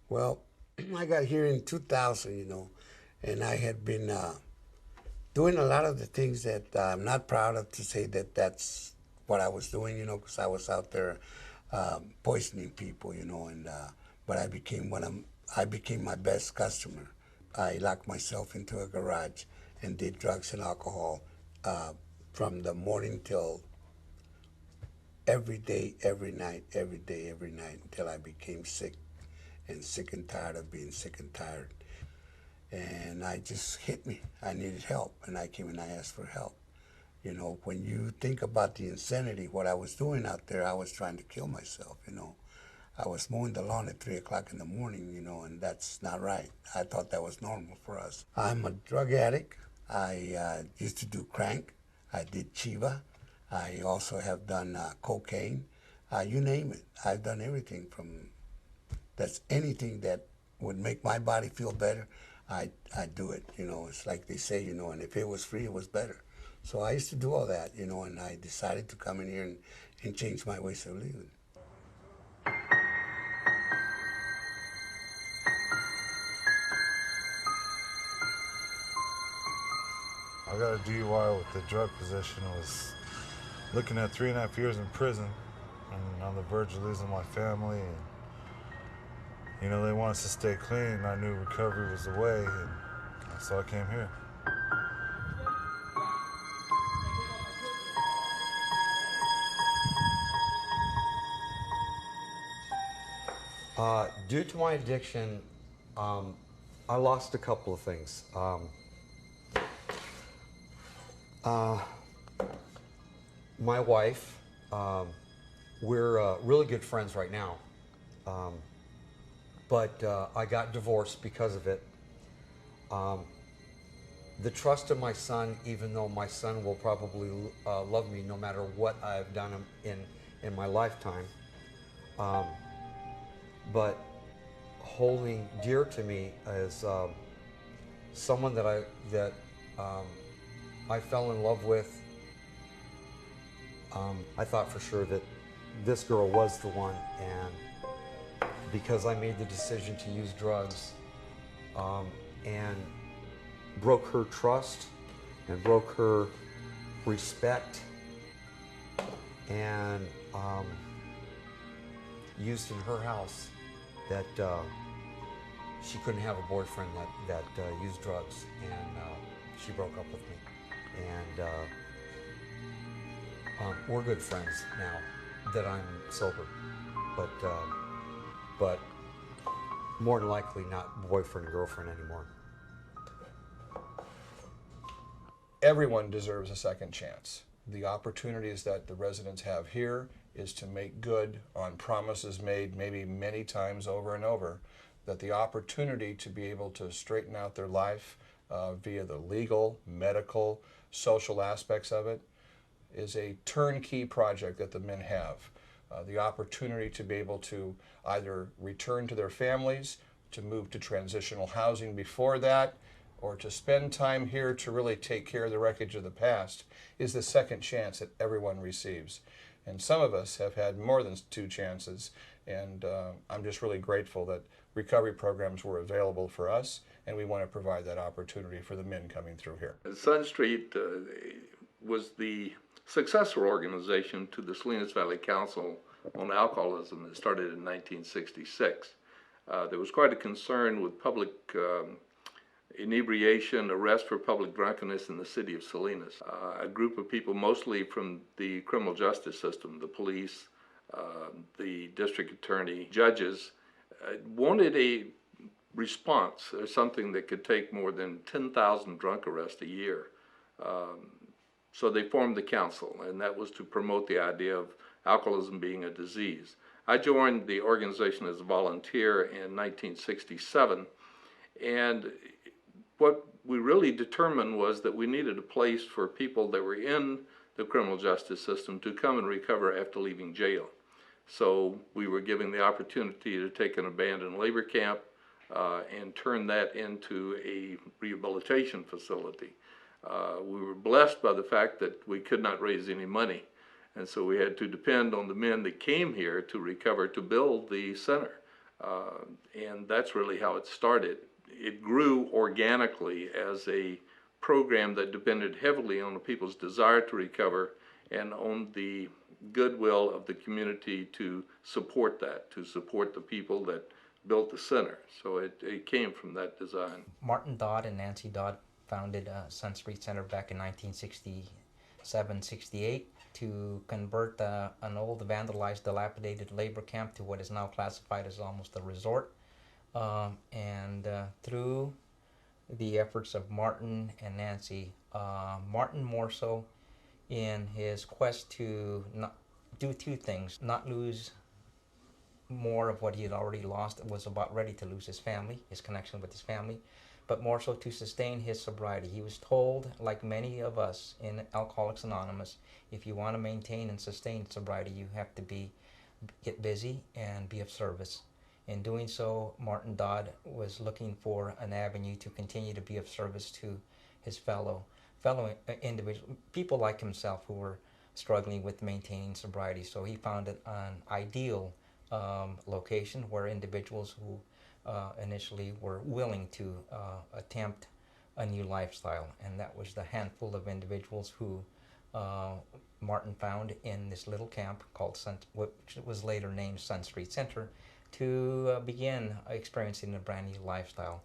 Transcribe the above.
Well, I got here in 2000, and I had been doing a lot of the things that I'm not proud of to say that that's what I was doing, because I was out there poisoning people, and but I became my best customer. I locked myself into a garage and did drugs and alcohol uh, from the morning till every day, every night, every day, every night until I became sick and sick and tired of being sick and tired. And I just hit me. I needed help, and I came and I asked for help. When you think about the insanity, what I was doing out there, I was trying to kill myself. I was mowing the lawn at 3 o'clock in the morning, and that's not right. I thought that was normal for us. I'm a drug addict. I used to do crank. I did chiva. I also have done cocaine. You name it. I've done everything from that's anything that would make my body feel better. I do it. It's like they say, and if it was free, it was better. So I used to do all that, and I decided to come in here and change my ways of living. I got a DUI with the drug possession. I was looking at 3.5 years in prison and on the verge of losing my family. And, they want us to stay clean. I knew recovery was the way, and so I came here. Due to my addiction, I lost a couple of things. Uh, my wife, we're really good friends right now, but I got divorced because of it. The trust of my son, even though my son will probably love me no matter what I've done in my lifetime, but holding dear to me is someone that I fell in love with. I thought for sure that this girl was the one, and because I made the decision to use drugs and broke her trust and broke her respect and used in her house that she couldn't have a boyfriend that used drugs, and she broke up with me. And we're good friends now that I'm sober, but more than likely not boyfriend and girlfriend anymore. Everyone deserves a second chance. The opportunities that the residents have here is to make good on promises made maybe many times over and over, that the opportunity to be able to straighten out their life via the legal, medical, social aspects of it is a turnkey project that the men have. The opportunity to be able to either return to their families, to move to transitional housing before that, or to spend time here to really take care of the wreckage of the past is the second chance that everyone receives. And some of us have had more than two chances, and I'm just really grateful that recovery programs were available for us, and we want to provide that opportunity for the men coming through here. Sun Street was the successor organization to the Salinas Valley Council on Alcoholism that started in 1966. There was quite a concern with public inebriation, arrest for public drunkenness in the city of Salinas. A group of people, mostly from the criminal justice system, the police, the district attorney, judges, wanted a response, or something that could take more than 10,000 drunk arrests a year. So they formed the council, and that was to promote the idea of alcoholism being a disease. I joined the organization as a volunteer in 1967, and what we really determined was that we needed a place for people that were in the criminal justice system to come and recover after leaving jail. So we were given the opportunity to take an abandoned labor camp and turn that into a rehabilitation facility. We were blessed by the fact that we could not raise any money, and so we had to depend on the men that came here to recover to build the center. And that's really how it started. It grew organically as a program that depended heavily on the people's desire to recover and on the goodwill of the community to support that, to support the people that built the center. So it came from that design. Martin Dodd and Nancy Dodd founded Sun Street Center back in 1967-68 to convert an old vandalized, dilapidated labor camp to what is now classified as almost a resort. And through the efforts of Martin and Nancy, Martin more so in his quest to not do two things, not lose more of what he had already lost, was about ready to lose his family, his connection with his family, but more so to sustain his sobriety. He was told, like many of us in Alcoholics Anonymous, if you want to maintain and sustain sobriety, you have to get busy and be of service. In doing so, Martin Dodd was looking for an avenue to continue to be of service to his fellow individuals, people like himself who were struggling with maintaining sobriety. So he found an ideal location where individuals who initially were willing to attempt a new lifestyle, and that was the handful of individuals who Martin found in this little camp called which was later named Sun Street Center, to begin experiencing a brand new lifestyle.